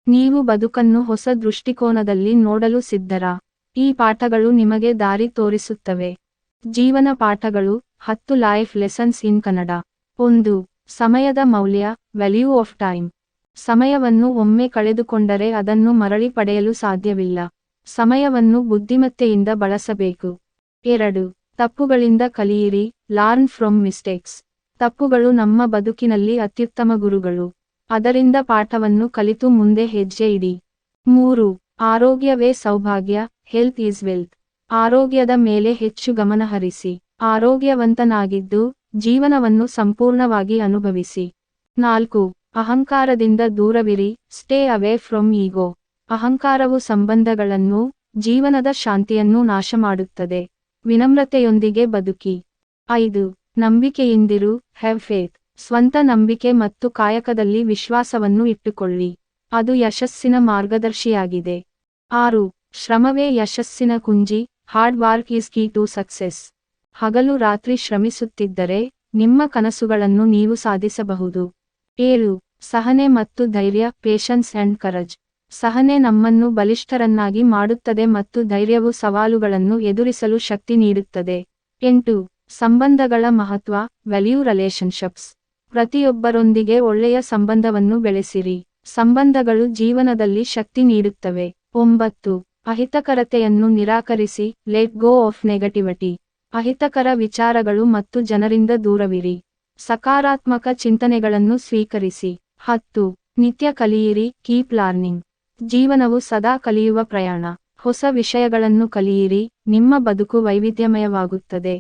ನೀವು ಬದುಕನ್ನು ಹೊಸ ದೃಷ್ಟಿಕೋನದಲ್ಲಿ ನೋಡಲು ಸಿದ್ಧರಾ? ಈ ಪಾಠಗಳು ನಿಮಗೆ ದಾರಿ ತೋರಿಸುತ್ತವೆ. ಜೀವನ ಪಾಠಗಳು 10 ಲೈಫ್ ಲೆಸನ್ಸ್ ಇನ್ ಕನ್ನಡ. 1. ಸಮಯದ ಮೌಲ್ಯ, ವ್ಯಾಲ್ಯೂ ಆಫ್ ಟೈಮ್. ಸಮಯವನ್ನು ಒಮ್ಮೆ ಕಳೆದುಕೊಂಡರೆ ಅದನ್ನು ಮರಳಿ ಪಡೆಯಲು ಸಾಧ್ಯವಿಲ್ಲ. ಸಮಯವನ್ನು ಬುದ್ಧಿಮತ್ತೆಯಿಂದ ಬಳಸಬೇಕು. 2. ತಪ್ಪುಗಳಿಂದ ಕಲಿಯಿರಿ, ಲರ್ನ್ ಫ್ರಮ್ ಮಿಸ್ಟೇಕ್ಸ್. ತಪ್ಪುಗಳು ನಮ್ಮ ಬದುಕಿನಲ್ಲಿ ಅತ್ಯುತ್ತಮ ಗುರುಗಳು. ಅದರಿಂದ ಪಾಠವನ್ನು ಕಲಿತು ಮುಂದೆ ಹೆಜ್ಜೆ ಇಡಿ. 3. ಆರೋಗ್ಯವೇ ಸೌಭಾಗ್ಯ, ಹೆಲ್ತ್ ಈಸ್ ವೆಲ್ತ್. ಆರೋಗ್ಯದ ಮೇಲೆ ಹೆಚ್ಚು ಗಮನ ಹರಿಸಿ. ಆರೋಗ್ಯವಂತನಾಗಿದ್ದು, ಜೀವನವನ್ನು ಸಂಪೂರ್ಣವಾಗಿ ಅನುಭವಿಸಿ. 4. ಅಹಂಕಾರದಿಂದ ದೂರವಿರಿ, ಸ್ಟೇ ಅವೇ ಫ್ರಮ್ ಈಗೋ. ಅಹಂಕಾರವು ಸಂಬಂಧಗಳನ್ನು, ಜೀವನದ ಶಾಂತಿಯನ್ನು ನಾಶಮಾಡುತ್ತದೆ. ವಿನಮ್ರತೆಯೊಂದಿಗೆ ಬದುಕಿ. 5. ನಂಬಿಕೆಯಿಂದಿರು, ಹ್ಯಾವ್ ಫೇತ್. ಸ್ವಂತ ನಂಬಿಕೆ ಮತ್ತು ಕಾಯಕದಲ್ಲಿ ವಿಶ್ವಾಸವನ್ನು ಇಟ್ಟುಕೊಳ್ಳಿ. ಅದು ಯಶಸ್ಸಿನ ಮಾರ್ಗದರ್ಶಿಯಾಗಿದೆ. 6. ಶ್ರಮವೇ ಯಶಸ್ಸಿನ ಕುಂಜಿ, hard work is key to success. ಹಗಲು ರಾತ್ರಿ ಶ್ರಮಿಸುತ್ತಿದ್ದರೆ, ನಿಮ್ಮ ಕನಸುಗಳನ್ನು ನೀವು ಸಾಧಿಸಬಹುದು. 7. ಸಹನೆ ಮತ್ತು ಧೈರ್ಯ, ಪೇಷನ್ಸ್ ಅಂಡ್ ಕರಜ್. ಸಹನೆ ನಮ್ಮನ್ನು ಬಲಿಷ್ಠರನ್ನಾಗಿ ಮಾಡುತ್ತದೆ ಮತ್ತು ಧೈರ್ಯವು ಸವಾಲುಗಳನ್ನು ಎದುರಿಸಲು ಶಕ್ತಿ ನೀಡುತ್ತದೆ. 8. ಸಂಬಂಧಗಳ ಮಹತ್ವ, ವ್ಯಾಲ್ಯೂ ರಿಲೇಶನ್ಶಿಪ್ಸ್. ಪ್ರತಿಯೊಬ್ಬರೊಂದಿಗೆ ಒಳ್ಳೆಯ ಸಂಬಂಧವನ್ನು ಬೆಳೆಸಿರಿ. ಸಂಬಂಧಗಳು ಜೀವನದಲ್ಲಿ ಶಕ್ತಿ ನೀಡುತ್ತವೆ. 9. ಅಹಿತಕರತೆಯನ್ನು ನಿರಾಕರಿಸಿ, ಲೆಟ್ ಗೋ ಆಫ್ ನೆಗೆಟಿವಿಟಿ. ಅಹಿತಕರ ವಿಚಾರಗಳು ಮತ್ತು ಜನರಿಂದ ದೂರವಿರಿ. ಸಕಾರಾತ್ಮಕ ಚಿಂತನೆಗಳನ್ನು ಸ್ವೀಕರಿಸಿ. 10. ನಿತ್ಯ ಕಲಿಯಿರಿ, ಕೀಪ್ ಲರ್ನಿಂಗ್. ಜೀವನವು ಸದಾ ಕಲಿಯುವ ಪ್ರಯಾಣ. ಹೊಸ ವಿಷಯಗಳನ್ನು ಕಲಿಯಿರಿ, ನಿಮ್ಮ ಬದುಕು ವೈವಿಧ್ಯಮಯವಾಗುತ್ತದೆ.